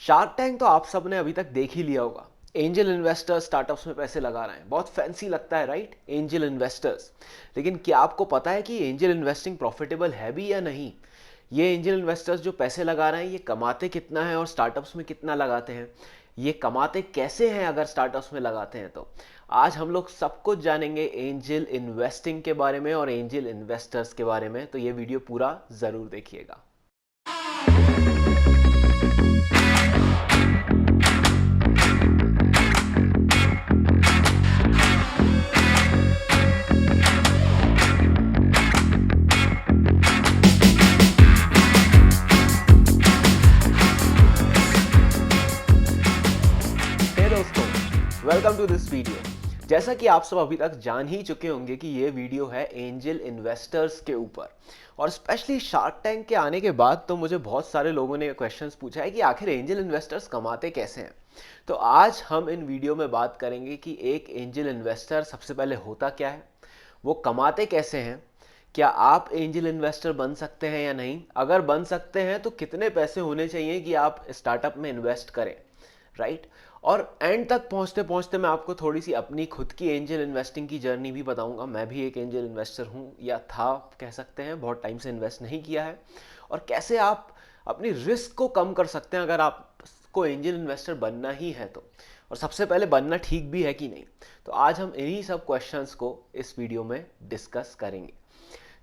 Shark tank तो आप सबने अभी तक देख ही लिया होगा। एंजल इन्वेस्टर्स स्टार्टअप्स में पैसे लगा रहे हैं, बहुत फैंसी लगता है राइट, एंजल इन्वेस्टर्स। लेकिन क्या आपको पता है कि एंजल इन्वेस्टिंग प्रॉफिटेबल है भी या नहीं? ये एंजल इन्वेस्टर्स जो पैसे लगा रहे हैं ये कमाते कितना है और स्टार्टअप्स में कितना लगाते हैं? ये कमाते कैसे हैं अगर स्टार्टअप्स में लगाते हैं तो? आज हम लोग सब कुछ जानेंगे एंजल इन्वेस्टिंग के बारे में और एंजल इन्वेस्टर्स के बारे में, तो ये वीडियो पूरा ज़रूर देखिएगा। हे दोस्तों, वेलकम टू दिस वीडियो। जैसा कि आप सब अभी तक जान ही चुके होंगे कि ये वीडियो है एंजल इन्वेस्टर्स के ऊपर, और स्पेशली शार्क टैंक के आने के बाद तो मुझे बहुत सारे लोगों ने क्वेश्चंस पूछा है कि आखिर एंजल इन्वेस्टर्स कमाते कैसे हैं। तो आज हम इन वीडियो में बात करेंगे कि एक एंजल इन्वेस्टर सबसे पहले होता क्या है, वो कमाते कैसे हैं, क्या आप एंजल इन्वेस्टर बन सकते हैं या नहीं, अगर बन सकते हैं तो कितने पैसे होने चाहिए कि आप स्टार्टअप में इन्वेस्ट करें, राइट। और एंड तक पहुंचते पहुंचते मैं आपको थोड़ी सी अपनी खुद की एंजल इन्वेस्टिंग की जर्नी भी बताऊंगा। मैं भी एक एंजल इन्वेस्टर हूं, या था कह सकते हैं, बहुत टाइम से इन्वेस्ट नहीं किया है, और कैसे आप अपनी रिस्क को कम कर सकते हैं अगर आपको एंजल इन्वेस्टर बनना ही है तो, और सबसे पहले बनना ठीक भी है कि नहीं। तो आज हम इन्हीं सब क्वेश्चंस को इस वीडियो में डिस्कस करेंगे।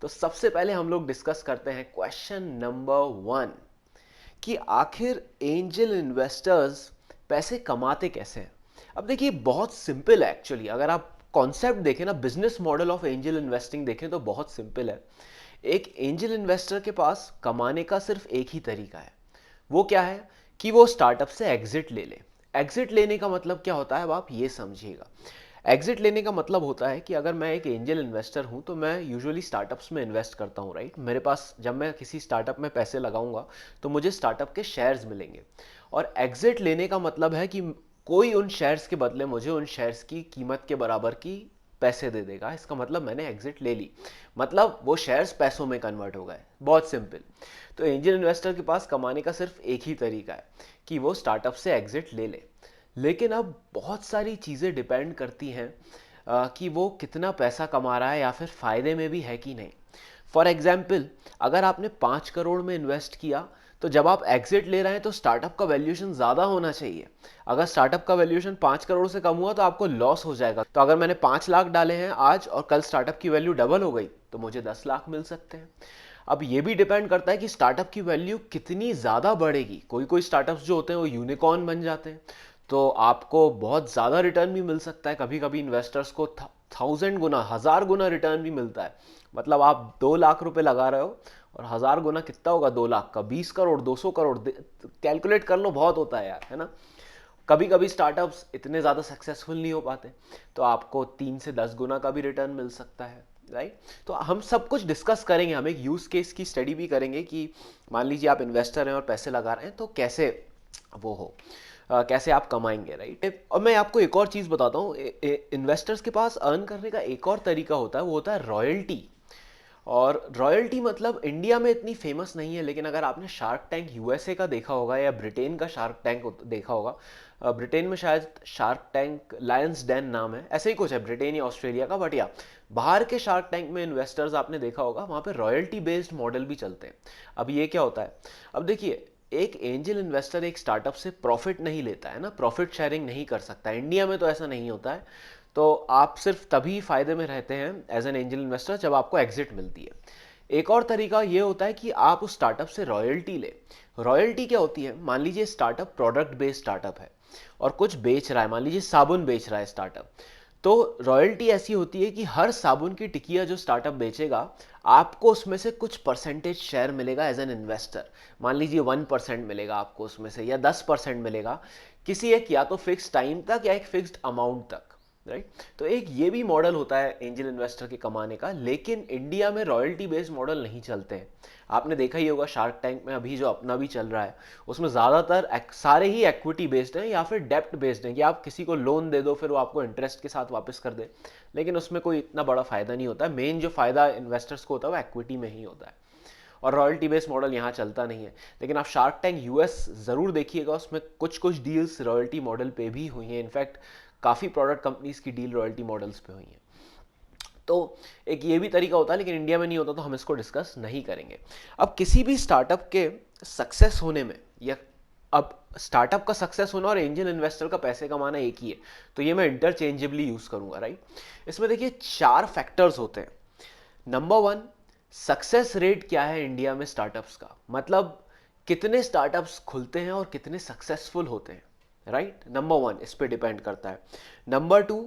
तो सबसे पहले हम लोग डिस्कस करते हैं क्वेश्चन नंबर 1 कि आखिर एंजल इन्वेस्टर्स पैसे कमाते कैसे हैं। अब देखिए, बहुत सिंपल है एक्चुअली। अगर आप कॉन्सेप्ट देखें ना, business model of angel investing देखें तो बहुत सिंपल है। एक एंजल इन्वेस्टर के पास कमाने का सिर्फ एक ही तरीका है। वो क्या है कि वो स्टार्टअप से एग्जिट ले ले। एग्जिट लेने का मतलब क्या होता है, अब आप ये समझिएगा। एग्जिट लेने का मतलब होता है कि अगर मैं एक एंजल इन्वेस्टर हूं तो मैं यूजुअली स्टार्टअप्स में इन्वेस्ट करता हूं, राइट। मेरे पास जब मैं किसी स्टार्टअप में पैसे लगाऊंगा तो मुझे स्टार्टअप के शेयर्स मिलेंगे, और एग्जिट लेने का मतलब है कि कोई उन शेयर्स के बदले मुझे उन शेयर्स की कीमत के बराबर की पैसे दे देगा। इसका मतलब मैंने एग्जिट ले ली, मतलब वो शेयर्स पैसों में कन्वर्ट हो गए। बहुत सिंपल। तो एंजल इन्वेस्टर के पास कमाने का सिर्फ एक ही तरीका है कि वो स्टार्टअप से एग्जिट ले ले। लेकिन अब बहुत सारी चीज़ें डिपेंड करती हैं कि वो कितना पैसा कमा रहा है या फिर फ़ायदे में भी है कि नहीं। फॉर एग्जाम्पल, अगर आपने 5 करोड़ में इन्वेस्ट किया तो जब आप एग्जिट ले रहे हैं तो स्टार्टअप का वैल्यूएशन ज़्यादा होना चाहिए। अगर स्टार्टअप का वैल्यूएशन 5 करोड़ से कम हुआ तो आपको लॉस हो जाएगा। तो अगर मैंने 5 लाख डाले हैं आज और कल स्टार्टअप की वैल्यू डबल हो गई तो मुझे 10 लाख मिल सकते हैं। अब ये भी डिपेंड करता है कि स्टार्टअप की वैल्यू कितनी ज़्यादा बढ़ेगी। कोई कोई स्टार्टअप्स जो होते हैं वो यूनिकॉर्न बन जाते हैं, तो आपको बहुत ज़्यादा रिटर्न भी मिल सकता है। कभी कभी इन्वेस्टर्स को 1000 गुना 1000 गुना रिटर्न भी मिलता है। मतलब आप 2 लाख रुपए लगा रहे हो और 1000 गुना कितना होगा, 2 लाख का 20 करोड़, 200 करोड़। कैलकुलेट कर लो, बहुत होता है यार, है ना। कभी कभी स्टार्टअप्स इतने ज़्यादा सक्सेसफुल नहीं हो पाते, तो आपको 3 से 10 गुना का भी रिटर्न मिल सकता है, राइट। तो हम सब कुछ डिस्कस करेंगे, हम एक यूज़ केस की स्टडी भी करेंगे कि मान लीजिए आप इन्वेस्टर हैं और पैसे लगा रहे हैं तो कैसे वो हो, कैसे आप कमाएंगे, राइट। और मैं आपको एक और चीज़ बताता हूँ, इन्वेस्टर्स के पास अर्न करने का एक और तरीका होता है, वो होता है रॉयल्टी। और रॉयल्टी मतलब इंडिया में इतनी फेमस नहीं है, लेकिन अगर आपने शार्क टैंक यूएसए का देखा होगा या ब्रिटेन का शार्क टैंक देखा होगा, ब्रिटेन में शायद शार्क टैंक लायंस डैन नाम है, ऐसे ही कुछ है, ब्रिटेन या ऑस्ट्रेलिया का, बट या बाहर के शार्क टैंक में इन्वेस्टर्स आपने देखा होगा वहाँ पे रॉयल्टी बेस्ड मॉडल भी चलते हैं। अब ये क्या होता है, अब देखिए, एक एंजल इन्वेस्टर एक स्टार्टअप से प्रॉफिट नहीं लेता है ना, प्रॉफिट शेयरिंग नहीं कर सकता। इंडिया में तो ऐसा नहीं होता है। तो आप सिर्फ तभी फायदे में रहते हैं एज एन एंजल इन्वेस्टर जब आपको एग्जिट मिलती है। एक और तरीका ये होता है कि आप उस स्टार्टअप से रॉयल्टी ले। रॉयल्टी क्या होती है, मान लीजिए स्टार्टअप प्रोडक्ट बेस्ड स्टार्टअप है और कुछ बेच रहा है, मान लीजिए साबुन बेच रहा है स्टार्टअप। तो रॉयल्टी ऐसी होती है कि हर साबुन की टिकिया जो स्टार्टअप बेचेगा, आपको उसमें से कुछ परसेंटेज शेयर मिलेगा एज एन इन्वेस्टर। मान लीजिए 1% मिलेगा आपको उसमें से, या 10% मिलेगा, किसी एक या तो फिक्स टाइम तक या एक फिक्स्ड अमाउंट तक, राइट। तो एक ये भी मॉडल होता है एंजल इन्वेस्टर के कमाने का, लेकिन इंडिया में रॉयल्टी बेस्ड मॉडल नहीं चलते हैं। आपने देखा ही होगा शार्क टैंक में अभी जो अपना भी चल रहा है, उसमें ज़्यादातर सारे ही इक्विटी बेस्ड हैं या फिर डेप्ट बेस्ड हैं, कि आप किसी को लोन दे दो फिर वो आपको इंटरेस्ट के साथ वापस कर दे। लेकिन उसमें कोई इतना बड़ा फ़ायदा नहीं होता है। मेन जो फ़ायदा इन्वेस्टर्स को होता है वो इक्विटी में ही होता है। और रॉयल्टी बेस्ड मॉडल यहाँ चलता नहीं है। लेकिन आप शार्क टैंक यूएस ज़रूर देखिएगा, उसमें कुछ कुछ डील्स रॉयल्टी मॉडल पे भी हुई हैं। इनफैक्ट काफ़ी प्रोडक्ट कंपनीज की डील रॉयल्टी मॉडल्स पे हुई हैं। तो एक ये भी तरीका होता है, लेकिन इंडिया में नहीं होता, तो हम इसको डिस्कस नहीं करेंगे। अब किसी भी स्टार्टअप के सक्सेस होने में, या अब स्टार्टअप का सक्सेस होना और एंजल इन्वेस्टर का पैसे कमाना एक ही है, तो ये मैं इंटरचेंजेबली यूज करूंगा, राइट। इसमें देखिए 4 फैक्टर्स होते हैं। नंबर 1, सक्सेस रेट क्या है इंडिया में स्टार्टअप्स का, मतलब कितने स्टार्टअप्स खुलते हैं और कितने सक्सेसफुल होते हैं, राइट। नंबर 1 इस पे डिपेंड करता है। नंबर 2,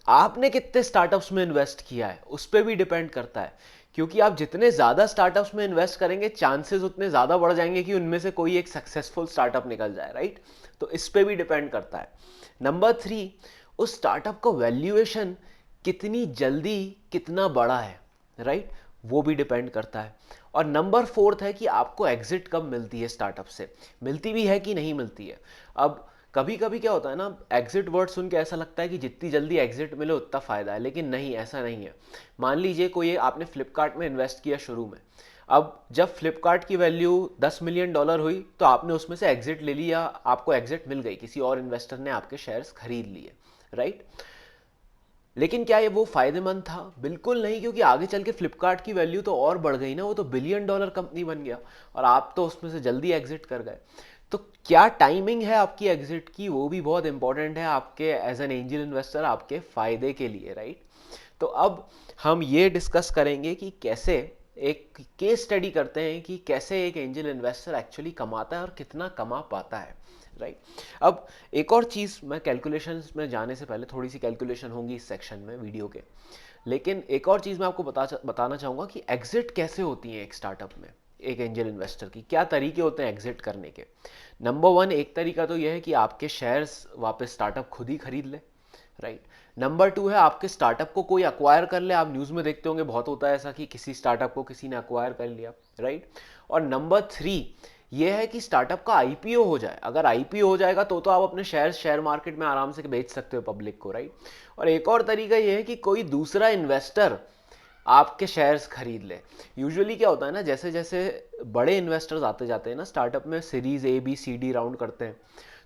आपने कितने स्टार्टअप्स में इन्वेस्ट किया है, उस पर भी डिपेंड करता है, क्योंकि आप जितने ज़्यादा स्टार्टअप्स में इन्वेस्ट करेंगे चांसेस उतने ज़्यादा बढ़ जाएंगे कि उनमें से कोई एक सक्सेसफुल स्टार्टअप निकल जाए, राइट। तो इस पे भी डिपेंड करता है। नंबर 3, उस स्टार्टअप का वैल्यूएशन कितनी जल्दी कितना बड़ा है, राइट, वो भी डिपेंड करता है। और नंबर 4 है कि आपको एग्जिट कब मिलती है स्टार्टअप से, मिलती भी है कि नहीं मिलती है। अब कभी कभी क्या होता है ना, एग्जिट वर्ड सुन के ऐसा लगता है कि जितनी जल्दी एग्जिट मिले उतना फ़ायदा है, लेकिन नहीं, ऐसा नहीं है। मान लीजिए कोई, आपने फ्लिपकार्ट में इन्वेस्ट किया शुरू में, अब जब फ्लिपकार्ट की वैल्यू $10 मिलियन हुई तो आपने उसमें से एग्जिट ले लिया, आपको एग्जिट मिल गई, किसी और इन्वेस्टर ने आपके शेयर्स खरीद लिए, राइट। लेकिन क्या ये वो फायदेमंद था? बिल्कुल नहीं, क्योंकि आगे चल के फ्लिपकार्ट की वैल्यू तो और बढ़ गई ना, वो तो $1 बिलियन कंपनी बन गया और आप तो उसमें से जल्दी एग्जिट कर गए। तो क्या टाइमिंग है आपकी एग्जिट की, वो भी बहुत इंपॉर्टेंट है आपके एज एन एंजल इन्वेस्टर, आपके फायदे के लिए, राइट। तो अब हम ये डिस्कस करेंगे कि कैसे, एक केस स्टडी करते हैं कि कैसे एक एंजल इन्वेस्टर एक्चुअली कमाता है और कितना कमा पाता है, राइट। अब एक और चीज़, मैं कैलकुलेशंस में जाने से पहले, थोड़ी सी कैलकुलेशन होंगी इस सेक्शन में वीडियो के, लेकिन एक और चीज़ मैं आपको बताना चाहूँगा कि एग्जिट कैसे होती है एक स्टार्टअप में, एक एंजल इन्वेस्टर की क्या तरीके होते हैं एग्जिट करने के। नंबर 1, एक तरीका तो यह है कि आपके शेयर्स वापस स्टार्टअप खुद ही खरीद ले, राइट। नंबर 2 है आपके स्टार्टअप को कोई अक्वायर कर ले, आप न्यूज़ में देखते होंगे बहुत होता है ऐसा कि किसी स्टार्टअप को किसी ने अक्वायर कर लिया, राइट। और नंबर 3 ये है कि स्टार्टअप का आईपीओ हो जाए। अगर आईपीओ हो जाएगा तो आप अपने शेयर मार्केट में आराम से बेच सकते हो पब्लिक को, राइट। और एक और तरीका ये है कि कोई दूसरा इन्वेस्टर आपके शेयर्स खरीद ले। यूजुअली क्या होता है ना, जैसे जैसे बड़े इन्वेस्टर्स आते जाते हैं ना स्टार्टअप में, series A B C D round करते हैं,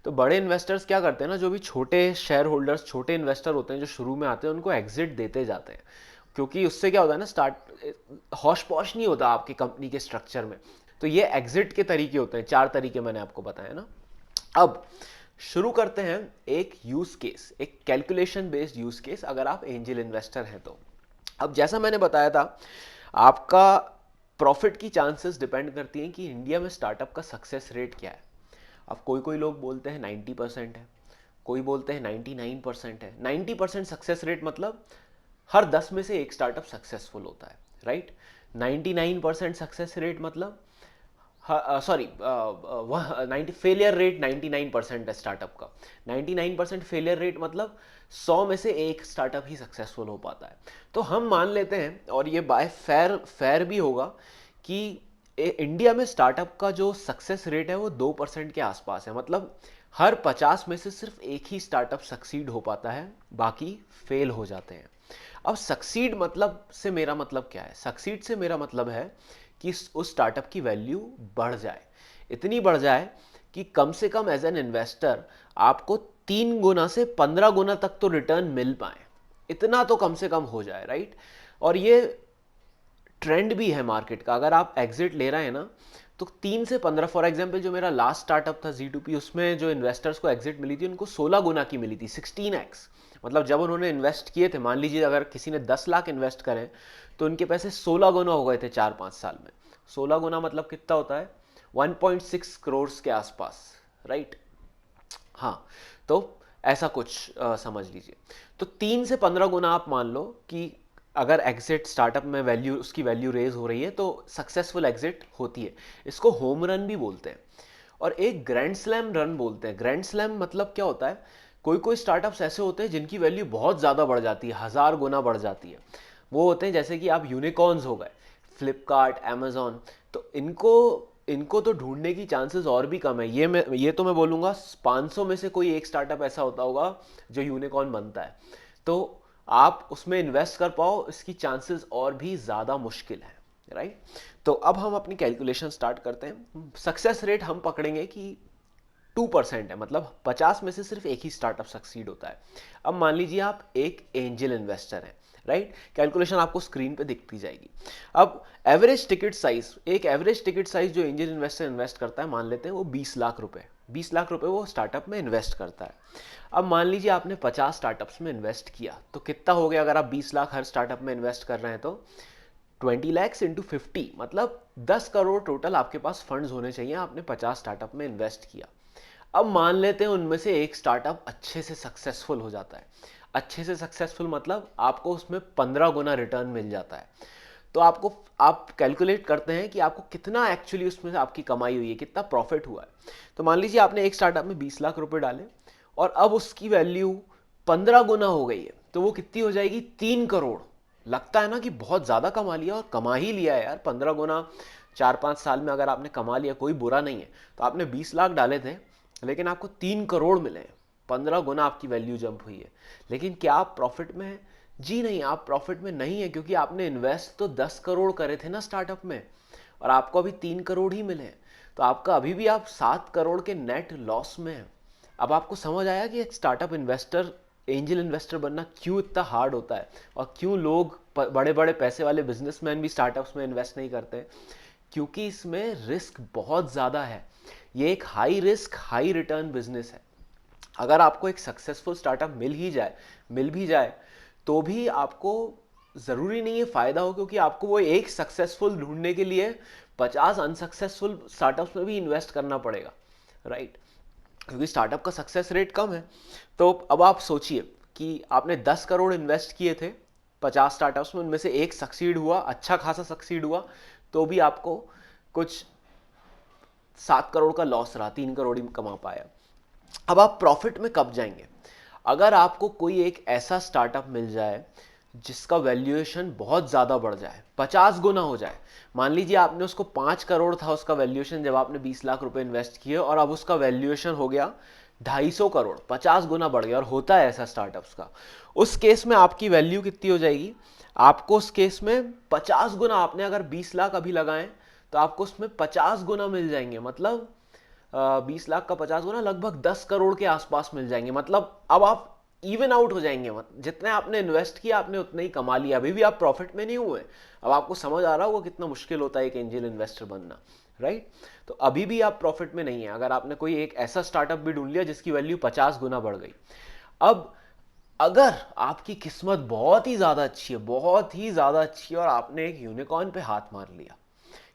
तो बड़े इन्वेस्टर्स क्या करते हैं ना, जो भी छोटे शेयर होल्डर्स, छोटे इन्वेस्टर होते हैं जो शुरू में आते हैं, उनको एग्जिट देते जाते हैं, क्योंकि उससे क्या होता है ना, हौश पौश नहीं होता आपकी कंपनी के स्ट्रक्चर में। तो ये एग्जिट के तरीके होते हैं, 4 तरीके मैंने आपको बताया ना। अब शुरू करते हैं एक यूज केस, एक कैलकुलेशन बेस्ड यूज केस, अगर आप एंजल इन्वेस्टर हैं तो। अब जैसा मैंने बताया था, आपका प्रॉफिट की चांसेस डिपेंड करती हैं कि इंडिया में स्टार्टअप का सक्सेस रेट क्या है। अब कोई कोई लोग बोलते हैं 90% है, कोई बोलते हैं 99% है। 90% सक्सेस रेट मतलब हर 10 में से एक स्टार्टअप सक्सेसफुल होता है, राइट। 99% सक्सेस रेट मतलब, सॉरी, 90 फेलियर रेट 99% है स्टार्टअप का। 99% फेलियर रेट मतलब 100 में से एक स्टार्टअप ही सक्सेसफुल हो पाता है। तो हम मान लेते हैं, और ये बाय फेयर भी होगा, कि इंडिया में स्टार्टअप का जो सक्सेस रेट है वो 2% के आसपास है। मतलब हर 50 में से सिर्फ एक ही स्टार्टअप सक्सीड हो पाता है, बाकी फेल हो जाते हैं। अब सक्सीड मतलब से मेरा मतलब क्या है? सक्सीड से मेरा मतलब है कि उस स्टार्टअप की वैल्यू बढ़ जाए, इतनी बढ़ जाए कि कम से कम एज एन इन्वेस्टर आपको 3 गुना से 15 गुना तक तो रिटर्न मिल पाए, इतना तो कम से कम हो जाए, राइट। और ये ट्रेंड भी है मार्केट का। अगर आप एग्जिट ले रहे हैं ना, तो 3 से 15, फॉर एग्जांपल जो मेरा लास्ट स्टार्टअप था Z2P, उसमें जो इन्वेस्टर्स को एग्जिट मिली थी उनको 16 गुना की मिली थी, 16x। मतलब जब उन्होंने इन्वेस्ट किए थे, मान लीजिए अगर किसी ने 10 लाख इन्वेस्ट करें तो उनके पैसे 16 गुना हो गए थे 4-5 साल में। 16 गुना मतलब कितना होता है? 1.6 करोड़ के आसपास, राइट। हाँ, तो ऐसा कुछ समझ लीजिए। तो 3 से 15 गुना आप मान लो कि अगर एग्जिट स्टार्टअप में वैल्यू, उसकी वैल्यू रेज हो रही है तो सक्सेसफुल एग्जिट होती है। इसको होम रन भी बोलते हैं और एक ग्रैंड स्लैम रन बोलते हैं। ग्रैंड स्लैम मतलब क्या होता है? कोई कोई स्टार्टअप्स ऐसे होते हैं जिनकी वैल्यू बहुत ज़्यादा बढ़ जाती है, 1000 गुना बढ़ जाती है। वो होते हैं जैसे कि आप यूनिकॉर्न्स हो गए, फ्लिपकार्ट, अमेजोन। तो इनको इनको तो ढूंढने की चांसेस और भी कम है। ये तो मैं बोलूँगा 500 में से कोई एक स्टार्टअप ऐसा होता होगा जो यूनिकॉर्न बनता है। तो आप उसमें इन्वेस्ट कर पाओ, इसकी चांसेस और भी ज़्यादा मुश्किल है, राइट। तो अब हम अपनी कैलकुलेशन स्टार्ट करते हैं। सक्सेस रेट हम पकड़ेंगे कि 2% है, मतलब 50 में से सिर्फ एक ही स्टार्टअप सक्सीड होता है। अब मान लीजिए आप एक एंजल इन्वेस्टर हैं, राइट। कैलकुलेशन आपको स्क्रीन पे दिखती जाएगी। अब एवरेज टिकट साइज, एक एवरेज टिकट साइज जो एंजल इन्वेस्टर इन्वेस्ट करता है, मान लेते हैं वो 20 लाख रुपए, 20 लाख रुपए वो स्टार्टअप में इन्वेस्ट करता है। अब मान लीजिए आपने 50 स्टार्टअप्स में इन्वेस्ट किया, तो कितना हो गया? अगर आप 20 लाख हर स्टार्टअप में इन्वेस्ट कर रहे हैं तो 20 लैक्स इंटू 50, मतलब 10 करोड़ टोटल आपके पास फंड्स होने चाहिए। आपने 50 स्टार्टअप में इन्वेस्ट किया। अब मान लेते हैं उनमें से एक स्टार्टअप अच्छे से सक्सेसफुल हो जाता है। अच्छे से सक्सेसफुल मतलब आपको उसमें 15 गुना रिटर्न मिल जाता है। तो आप कैलकुलेट करते हैं कि आपको कितना एक्चुअली उसमें से आपकी कमाई हुई है, कितना प्रॉफिट हुआ है। तो मान लीजिए आपने एक स्टार्टअप में 20 लाख रुपए डाले और अब उसकी वैल्यू 15 गुना हो गई है, तो वो कितनी हो जाएगी? 3 करोड़। लगता है ना कि बहुत ज़्यादा कमा लिया, और कमा ही लिया है यार। 15 गुना 4-5 साल में अगर आपने कमा लिया, कोई बुरा नहीं है। तो आपने 20 लाख डाले थे, लेकिन आपको 3 करोड़ मिले हैं। 15 गुना आपकी वैल्यू जंप हुई है। लेकिन क्या आप प्रॉफिट में हैं? जी नहीं, आप प्रॉफिट में नहीं है, क्योंकि आपने इन्वेस्ट तो 10 करोड़ करे थे ना स्टार्टअप में, और आपको अभी 3 करोड़ ही मिले हैं। तो आपका अभी भी आप 7 करोड़ के नेट लॉस में हैं। अब आपको समझ आया कि एक स्टार्टअप इन्वेस्टर, एंजल इन्वेस्टर बनना क्यों इतना हार्ड होता है, और क्यों लोग बड़े बड़े पैसे वाले बिजनेसमैन भी स्टार्टअप्स में इन्वेस्ट नहीं करते। क्योंकि इसमें रिस्क बहुत ज़्यादा है। ये एक high risk high return business है। अगर आपको एक सक्सेसफुल स्टार्टअप मिल भी जाए, तो भी आपको ज़रूरी नहीं है फ़ायदा हो, क्योंकि आपको वो एक सक्सेसफुल ढूंढने के लिए 50 अनसक्सेसफुल स्टार्टअप्स में भी इन्वेस्ट करना पड़ेगा, राइट। क्योंकि स्टार्टअप का सक्सेस रेट कम है। तो अब आप सोचिए कि आपने 10 करोड़ इन्वेस्ट किए थे 50 स्टार्टअप्स में, उनमें से एक सक्सीड हुआ, अच्छा खासा सक्सीड हुआ, तो भी आपको कुछ 7 करोड़ का लॉस रहा, 3 करोड़ ही कमा पाया। अब आप प्रॉफिट में कब जाएंगे? अगर आपको कोई एक ऐसा स्टार्टअप मिल जाए जिसका वैल्यूएशन बहुत ज़्यादा बढ़ जाए, 50 गुना हो जाए। मान लीजिए आपने उसको 5 करोड़ था उसका वैल्यूएशन जब आपने 20 लाख रुपए इन्वेस्ट किए, और अब उसका वैल्यूएशन हो गया 250 करोड़, 50 गुना बढ़ गया। और होता है ऐसा स्टार्टअप्स का। उस केस में आपकी वैल्यू कितनी हो जाएगी? आपको उस केस में 50 गुना, आपने अगर 20 लाख अभी लगाएं तो आपको उसमें 50 गुना मिल जाएंगे। मतलब 20 लाख का 50 गुना लगभग 10 करोड़ के आसपास मिल जाएंगे। मतलब अब आप इवन आउट हो जाएंगे। जितने आपने इन्वेस्ट किया आपने उतने ही कमा लिया, अभी भी आप प्रॉफिट में नहीं हुए। अब आपको समझ आ रहा होगा कितना मुश्किल होता है एक एंजल इन्वेस्टर बनना, राइट। तो अभी भी आप प्रॉफिट में नहीं है, अगर आपने कोई एक ऐसा स्टार्टअप भी ढूंढ लिया जिसकी वैल्यू 50 गुना बढ़ गई। अब अगर आपकी किस्मत बहुत ही ज़्यादा अच्छी है, बहुत ही ज़्यादा अच्छी है, और आपने एक यूनिकॉर्न पे हाथ मार लिया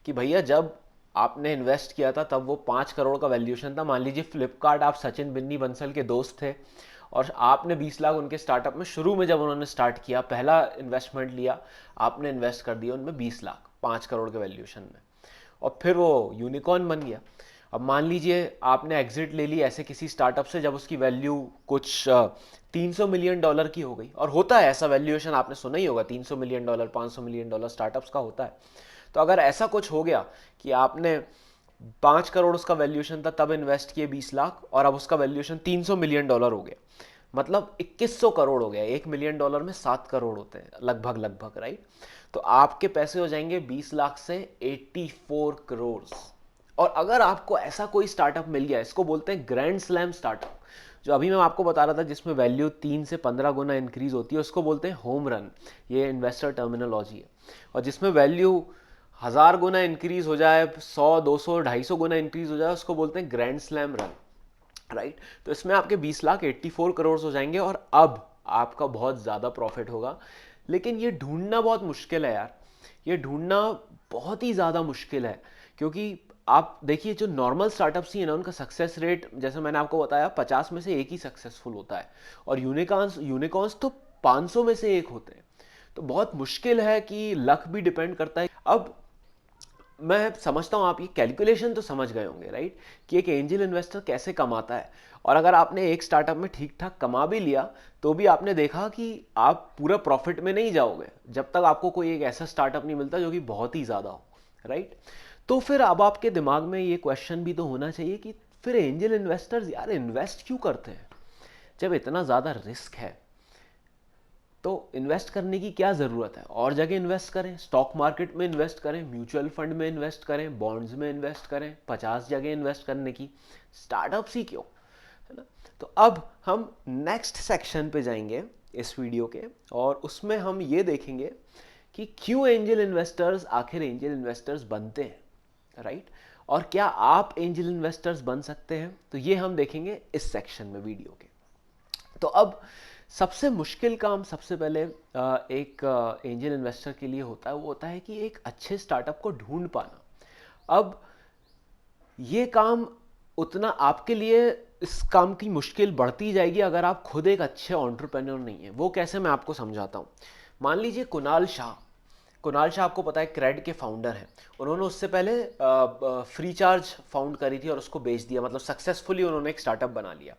कि भैया जब आपने इन्वेस्ट किया था तब वो 5 करोड़ का वैल्यूएशन था। मान लीजिए फ्लिपकार्ट, आप सचिन बिन्नी बंसल के दोस्त थे, और आपने 20 लाख उनके स्टार्टअप में, शुरू में जब उन्होंने स्टार्ट किया, पहला इन्वेस्टमेंट लिया, आपने इन्वेस्ट कर दिया उनमें 20 लाख 5 करोड़ के वैल्यूएशन में, और फिर वो यूनिकॉर्न बन गया। अब मान लीजिए आपने एग्जिट ले ली ऐसे किसी स्टार्टअप से जब उसकी वैल्यू कुछ 300 मिलियन डॉलर की हो गई, और होता है ऐसा वैल्यूएशन, आपने सुना ही होगा, 300 million dollar 500 million dollar startups का होता है। तो अगर ऐसा कुछ हो गया कि आपने 5 करोड़ उसका वैल्यूएशन था तब इन्वेस्ट किए 20 लाख, और अब उसका वैल्यूएशन 300 मिलियन डॉलर हो गया, मतलब 2100 करोड़ हो गया। 1 मिलियन डॉलर में 7 करोड़ होते हैं लगभग लगभग, राइट। तो आपके पैसे हो जाएंगे 20 लाख से 84 करोड़। और अगर आपको ऐसा कोई स्टार्टअप मिल गया, इसको बोलते हैं ग्रैंड स्लैम स्टार्टअप, जो अभी मैं आपको बता रहा था जिसमें वैल्यू 3 से 15 गुना इंक्रीज होती है, उसको बोलते हैं होम रन। ये इन्वेस्टर टर्मिनोलॉजी है। और जिसमें वैल्यू 1000 गुना इंक्रीज हो जाए, 100 200 250 गुना इंक्रीज हो जाए, उसको बोलते हैं ग्रैंड स्लैम रन, राइट। तो इसमें आपके 20 लाख 84 करोड़ हो जाएंगे, और अब आपका बहुत ज़्यादा प्रॉफिट होगा। लेकिन ये ढूंढना बहुत मुश्किल है यार, ये ढूंढना बहुत ही ज़्यादा मुश्किल है। क्योंकि आप देखिए जो नॉर्मल स्टार्टअप्स ही है ना, उनका सक्सेस रेट जैसे मैंने आपको बताया 50 में से एक ही सक्सेसफुल होता है, और यूनिकॉर्न्स यूनिकॉर्न्स तो 500 में से एक होते हैं। तो बहुत मुश्किल है, कि लक भी डिपेंड करता है। अब मैं समझता हूँ आप ये कैलकुलेशन तो समझ गए होंगे, राइट, कि एक एंजल इन्वेस्टर कैसे कमाता है। और अगर आपने एक स्टार्टअप में ठीक ठाक कमा भी लिया, तो भी आपने देखा कि आप पूरा प्रॉफिट में नहीं जाओगे जब तक आपको कोई एक ऐसा स्टार्टअप नहीं मिलता जो कि बहुत ही ज़्यादा हो, राइट। तो फिर अब आपके दिमाग में ये क्वेश्चन भी तो होना चाहिए कि फिर एंजल इन्वेस्टर्स यार इन्वेस्ट क्यों करते हैं जब इतना ज़्यादा रिस्क है। तो इन्वेस्ट करने की क्या ज़रूरत है? और जगह इन्वेस्ट करें, स्टॉक मार्केट में इन्वेस्ट करें, म्यूचुअल फंड में इन्वेस्ट करें, बॉन्ड्स में इन्वेस्ट करें, 50 जगह इन्वेस्ट करने की, स्टार्टअप्स ही क्यों, है ना? तो अब हम नेक्स्ट सेक्शन पे जाएंगे इस वीडियो के, और उसमें हम ये देखेंगे कि क्यों एंजल इन्वेस्टर्स आखिर एंजल इन्वेस्टर्स बनते हैं, राइट? और क्या आप एंजल इन्वेस्टर्स बन सकते हैं? तो ये हम देखेंगे इस सेक्शन में वीडियो के। तो अब सबसे मुश्किल काम सबसे पहले एक एंजल इन्वेस्टर के लिए होता है, वो होता है कि एक अच्छे स्टार्टअप को ढूंढ पाना। अब ये काम उतना आपके लिए, इस काम की मुश्किल बढ़ती जाएगी अगर आप खुद एक अच्छे एंटरप्रेन्योर नहीं है। वो कैसे, मैं आपको समझाता हूँ। मान लीजिए कुणाल शाह आपको पता है क्रेड के फाउंडर हैं। उन्होंने उससे पहले फ्री चार्ज फाउंड करी थी और उसको बेच दिया, मतलब सक्सेसफुली उन्होंने एक स्टार्टअप बना लिया।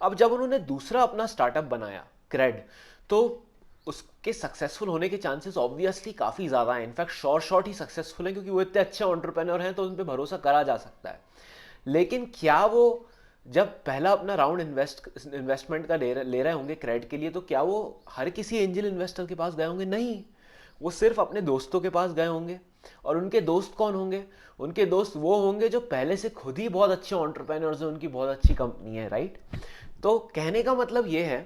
अब जब उन्होंने दूसरा अपना स्टार्टअप बनाया क्रेड, तो उसके सक्सेसफुल होने के चांसेस ऑब्वियसली काफ़ी ज़्यादा हैं। इनफैक्ट शॉर्ट ही सक्सेसफुल हैं, क्योंकि वो इतने अच्छे एंटरप्रेन्योर हैं तो उन पर भरोसा करा जा सकता है। लेकिन क्या वो जब पहला अपना राउंड इन्वेस्टमेंट का ले रहे होंगे क्रेड के लिए, तो क्या वो हर किसी एंजल इन्वेस्टर के पास गए होंगे? नहीं, वो सिर्फ अपने दोस्तों के पास गए होंगे। और उनके दोस्त कौन होंगे? उनके दोस्त वो होंगे जो पहले से खुद ही बहुत अच्छे एंटरप्रेन्योर्स हैं, उनकी बहुत अच्छी कंपनी है, राइट? तो कहने का मतलब ये है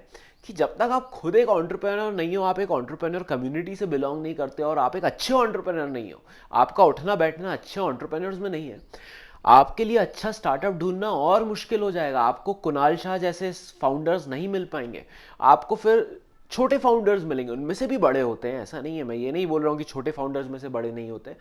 कि जब तक आप खुद एक एंटरप्रेन्योर नहीं हो, आप एक एंटरप्रेन्योर कम्युनिटी से बिलोंग नहीं करते और आप एक अच्छे एंटरप्रेन्योर नहीं हो, आपका उठना बैठना अच्छे एंटरप्रेन्योर्स में नहीं है, आपके लिए अच्छा स्टार्टअप ढूंढना और मुश्किल हो जाएगा। आपको कुणाल शाह जैसे फाउंडर्स नहीं मिल पाएंगे, आपको फिर छोटे फाउंडर्स मिलेंगे, उनमें से भी बड़े होते हैं, ऐसा नहीं है, मैं ये नहीं बोल रहा हूँ कि छोटे फाउंडर्स में से बड़े नहीं होते,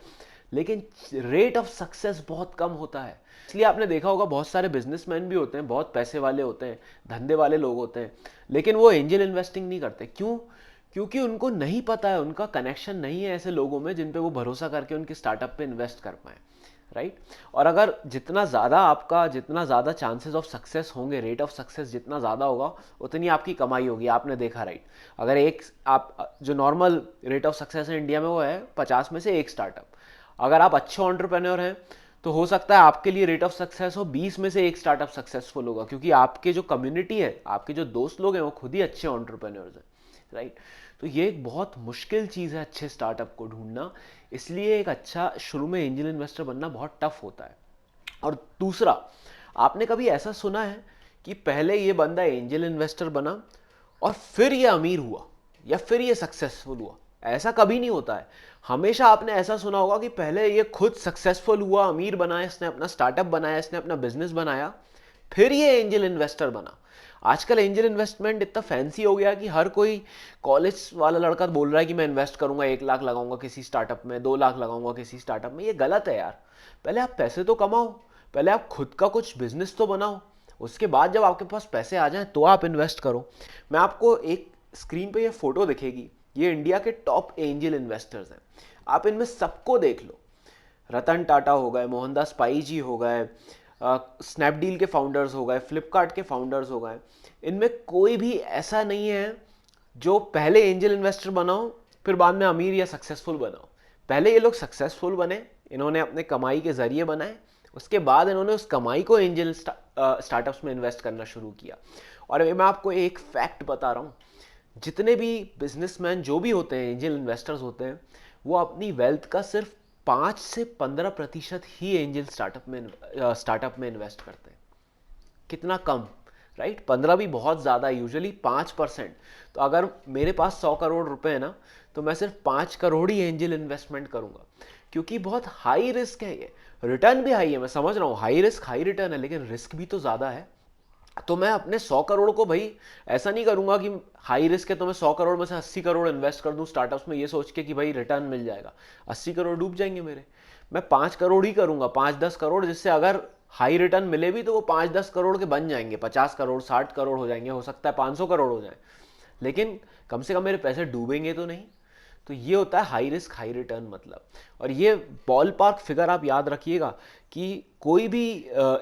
लेकिन रेट ऑफ सक्सेस बहुत कम होता है। इसलिए आपने देखा होगा बहुत सारे बिजनेसमैन भी होते हैं, बहुत पैसे वाले होते हैं, धंधे वाले लोग होते हैं, लेकिन वो एंजल इन्वेस्टिंग नहीं करते। क्यों? क्योंकि उनको नहीं पता है, उनका कनेक्शन नहीं है ऐसे लोगों में जिन पे वो भरोसा करके उनके स्टार्टअप पे इन्वेस्ट कर पाए, राइट? और अगर जितना ज़्यादा चांसेस ऑफ सक्सेस होंगे, रेट ऑफ सक्सेस जितना ज़्यादा होगा, उतनी आपकी कमाई होगी। आपने देखा, राइट? अगर एक आप जो नॉर्मल रेट ऑफ सक्सेस है इंडिया में, वो है 50 में से एक स्टार्टअप। अगर आप अच्छे एंटरप्रेन्योर हैं तो हो सकता है आपके लिए रेट ऑफ सक्सेस हो 20 में से एक स्टार्टअप सक्सेसफुल होगा, क्योंकि आपके जो कम्युनिटी है, आपके जो दोस्त लोग हैं, वो खुद ही अच्छे एंटरप्रेन्योर्स हैं, राइट? तो ये एक बहुत मुश्किल चीज़ है अच्छे स्टार्टअप को ढूंढना, इसलिए एक अच्छा शुरू में एंजल इन्वेस्टर बनना बहुत टफ होता है। और दूसरा, आपने कभी ऐसा सुना है कि पहले ये बंदा एंजल इन्वेस्टर बना और फिर ये अमीर हुआ या फिर ये सक्सेसफुल हुआ? ऐसा कभी नहीं होता है। हमेशा आपने ऐसा सुना होगा कि पहले ये खुद सक्सेसफुल हुआ, अमीर बना, इसने अपना स्टार्टअप बनाया, इसने अपना बिजनेस बनाया, फिर ये एंजल इन्वेस्टर बना। आजकल एंजल इन्वेस्टमेंट इतना फैंसी हो गया कि हर कोई कॉलेज वाला लड़का बोल रहा है कि मैं इन्वेस्ट करूंगा, 1 लाख लगाऊंगा किसी स्टार्टअप में, 2 लाख लगाऊंगा किसी स्टार्टअप में। ये गलत है यार। पहले आप पैसे तो कमाओ, पहले आप खुद का कुछ बिजनेस तो बनाओ, उसके बाद जब आपके पास पैसे आ जाएं तो आप इन्वेस्ट करो। मैं आपको एक स्क्रीन पे ये फोटो दिखेगी, ये इंडिया के टॉप एंजल इन्वेस्टर्स हैं। आप इनमें सबको देख लो, रतन टाटा हो गए, मोहनदास पाई जी हो गए, स्नैपडील के फाउंडर्स हो गए, फ्लिपकार्ट के फाउंडर्स हो गए, इनमें कोई भी ऐसा नहीं है जो पहले एंजल इन्वेस्टर बनाओ फिर बाद में अमीर या सक्सेसफुल बनाओ। पहले ये लोग सक्सेसफुल बने, इन्होंने अपने कमाई के जरिए बनाए, उसके बाद इन्होंने उस कमाई को एंजल स्टार्टअप्स में इन्वेस्ट करना शुरू किया। और मैं आपको एक फैक्ट बता रहा हूँ, जितने भी बिजनेसमैन जो भी होते हैं, एंजल इन्वेस्टर्स होते हैं, वो अपनी वेल्थ का सिर्फ 5 से 15% ही एंजल स्टार्टअप में इन्वेस्ट करते हैं। कितना कम, राइट? 15 भी बहुत ज़्यादा है, यूजुअली 5%। तो अगर मेरे पास 100 करोड़ रुपए है ना, तो मैं सिर्फ 5 करोड़ ही एंजल इन्वेस्टमेंट करूंगा, क्योंकि बहुत हाई रिस्क है ये। रिटर्न भी हाई है, मैं समझ रहा हूँ, हाई रिस्क हाई रिटर्न है, लेकिन रिस्क भी तो ज़्यादा है। तो मैं अपने 100 करोड़ को भाई ऐसा नहीं करूंगा कि हाई रिस्क है तो मैं 100 करोड़ में से 80 करोड़ इन्वेस्ट कर दूं स्टार्टअप्स में, ये सोच के कि भाई रिटर्न मिल जाएगा। 80 करोड़ डूब जाएंगे मेरे। मैं 5 करोड़ ही करूंगा, 5-10 करोड़, जिससे अगर हाई रिटर्न मिले भी तो वो 5-10 करोड़ के बन जाएंगे, 50 करोड़ 60 करोड़ हो जाएंगे, हो सकता है 500 करोड़ हो जाए, लेकिन कम से कम मेरे पैसे डूबेंगे तो नहीं। तो ये होता है हाई रिस्क हाई रिटर्न मतलब। और ये बॉल पार्क फिगर आप याद रखिएगा कि कोई भी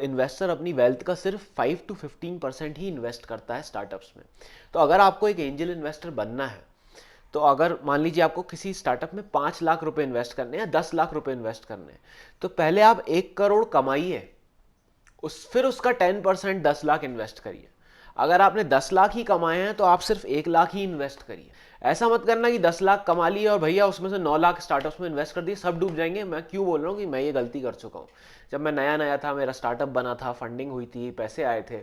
इन्वेस्टर अपनी वेल्थ का सिर्फ 5 to 15% ही इन्वेस्ट करता है स्टार्टअप्स में। तो अगर आपको एक एंजल इन्वेस्टर बनना है, तो अगर मान लीजिए आपको किसी स्टार्टअप में 5 लाख रुपए इन्वेस्ट करने हैं या 10 लाख रुपए इन्वेस्ट करने हैं, तो पहले आप 1 करोड़ कमाइए, फिर उसका 10% 10 लाख इन्वेस्ट करिए। अगर आपने 10 लाख ही कमाए हैं तो आप सिर्फ 1 लाख ही इन्वेस्ट करिए। ऐसा मत करना कि 10 लाख कमा लिए और भैया उसमें से 9 लाख स्टार्टअप्स में इन्वेस्ट कर दिए, सब डूब जाएंगे। मैं क्यों बोल रहा हूँ कि मैं ये गलती कर चुका हूँ। जब मैं नया नया था, मेरा स्टार्टअप बना था, फंडिंग हुई थी, पैसे आए थे,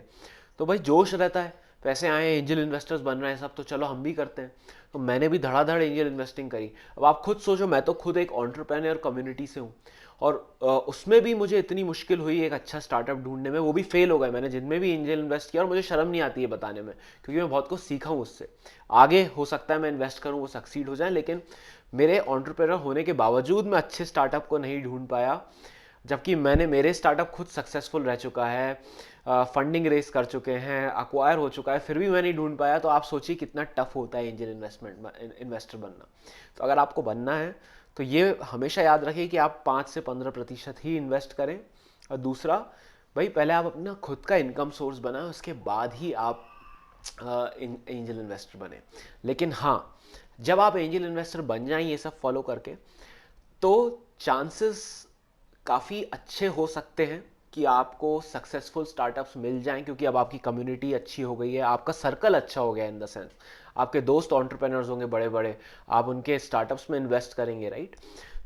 तो भाई जोश रहता है, पैसे आए, एंजल इन्वेस्टर्स बन रहे हैं सब, तो चलो हम भी करते हैं। तो मैंने भी धड़ाधड़ एंजल इन्वेस्टिंग करी। अब आप खुद सोचो, मैं तो खुद एक एंटरप्रेन्योर कम्युनिटी से हूँ, और उसमें भी मुझे इतनी मुश्किल हुई एक अच्छा स्टार्टअप ढूंढने में, वो भी फेल हो गए मैंने जिनमें भी एंजल इन्वेस्ट किया, और मुझे शर्म नहीं आती है बताने में, क्योंकि मैं बहुत कुछ सीखा हूँ उससे। आगे हो सकता है मैं इन्वेस्ट करूँ, वो सक्सीड हो जाए, लेकिन मेरे एंटरप्रेन्योर होने के बावजूद मैं अच्छे स्टार्टअप को नहीं ढूंढ पाया, जबकि मेरे स्टार्टअप खुद सक्सेसफुल रह चुका है, फंडिंग रेस कर चुके हैं, अक्वायर हो चुका है, फिर भी मैं नहीं ढूंढ पाया। तो आप सोचिए कितना टफ होता है एंजल इन्वेस्टर बनना। तो अगर आपको बनना है तो ये हमेशा याद रखिए कि आप 5 से 15% ही इन्वेस्ट करें। और दूसरा, भाई पहले आप अपना खुद का इनकम सोर्स बनाएं, उसके बाद ही आप एंजल इन्वेस्टर बने। लेकिन हाँ, जब आप एंजल इन्वेस्टर बन जाएं ये सब फॉलो करके, तो चांसेस काफ़ी अच्छे हो सकते हैं कि आपको सक्सेसफुल स्टार्टअप्स मिल जाएं, क्योंकि अब आपकी कम्युनिटी अच्छी हो गई है, आपका सर्कल अच्छा हो गया, इन द सेंस आपके दोस्त एंटरप्रेन्योर्स होंगे बड़े बड़े, आप उनके स्टार्टअप्स में इन्वेस्ट करेंगे, राइट।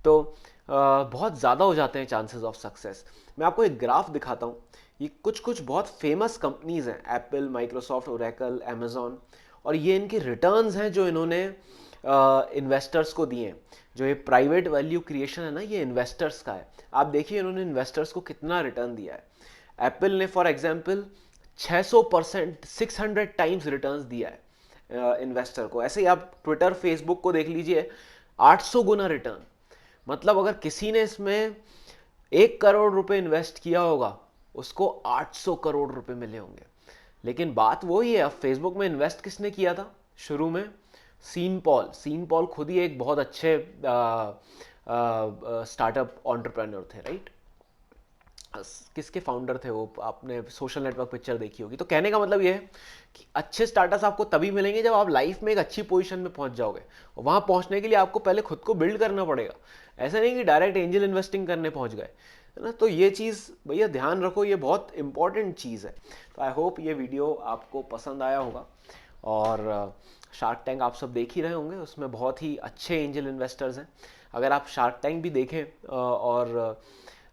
तो बहुत ज़्यादा हो जाते हैं चांसेस ऑफ सक्सेस। मैं आपको एक ग्राफ दिखाता हूँ। ये कुछ कुछ बहुत फेमस कंपनीज हैं, एप्पल, माइक्रोसॉफ्ट, ओरेकल, अमेजोन, और ये इनके रिटर्न्स हैं जो इन्होंने इन्वेस्टर्स को दिए हैं। जो ये प्राइवेट वैल्यू क्रिएशन है ना, ये इन्वेस्टर्स का है। आप देखिए इन्होंने इन्वेस्टर्स को कितना रिटर्न दिया है। एप्पल ने फॉर एग्जांपल 600%, 600 टाइम्स रिटर्न्स दिया है इन्वेस्टर को। ऐसे ही आप ट्विटर, फेसबुक को देख लीजिए, 800 गुना रिटर्न। मतलब अगर किसी ने इसमें 1 करोड़ रुपए इन्वेस्ट किया होगा, उसको 800 करोड़ रुपए मिले होंगे। लेकिन बात वही है, अब फेसबुक में इन्वेस्ट किसने किया था शुरू में? सीन पॉल खुद ही एक बहुत अच्छे स्टार्टअप एंटरप्रेन्योर थे, राइट। किसके फाउंडर थे वो, आपने सोशल नेटवर्क पिक्चर देखी होगी। तो कहने का मतलब ये है कि अच्छे स्टार्टअप्स आपको तभी मिलेंगे जब आप लाइफ में एक अच्छी पोजीशन में पहुंच जाओगे, और वहां पहुंचने के लिए आपको पहले खुद को बिल्ड करना पड़ेगा। ऐसा नहीं कि डायरेक्ट एंजल इन्वेस्टिंग करने पहुंच गए, है ना। तो ये चीज़ भैया ध्यान रखो, ये बहुत इंपॉर्टेंट चीज़ है। तो आई होप ये वीडियो आपको पसंद आया होगा। और शार्क टैंक आप सब देख ही रहे होंगे, उसमें बहुत ही अच्छे एंजल इन्वेस्टर्स हैं। अगर आप शार्क टैंक भी देखें और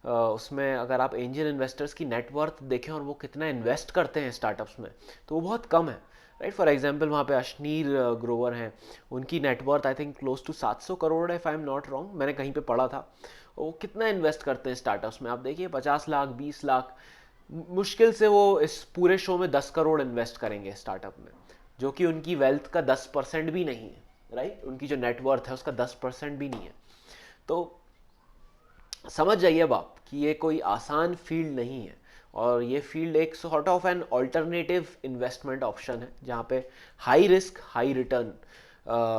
उसमें अगर आप एंजल इन्वेस्टर्स की नेटवर्थ देखें और वो कितना इन्वेस्ट करते हैं स्टार्टअप्स में, तो वो बहुत कम है, राइट। फॉर एग्जांपल वहाँ पे अश्नीर ग्रोवर हैं, उनकी net worth I think close to 700 crore है, if I am not wrong, मैंने कहीं पे पढ़ा था। वो कितना इन्वेस्ट करते हैं स्टार्टअप्स में, आप देखिए 50 लाख, 20 लाख, मुश्किल से वो इस पूरे शो में 10 करोड़ इन्वेस्ट करेंगे स्टार्टअप में, जो कि उनकी वेल्थ का 10% भी नहीं है, राइट। उनकी जो नेटवर्थ है उसका 10% भी नहीं है। तो समझ जाइए अब आप कि ये कोई आसान फील्ड नहीं है, और ये फील्ड एक sort of an alternative investment option है, जहाँ पे हाई रिस्क हाई रिटर्न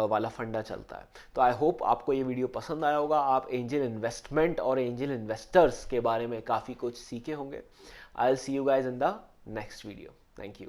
वाला फंडा चलता है। तो आई होप आपको ये वीडियो पसंद आया होगा, आप एंजल इन्वेस्टमेंट और एंजल इन्वेस्टर्स के बारे में काफ़ी कुछ सीखे होंगे। I will see you guys in the next video. Thank you.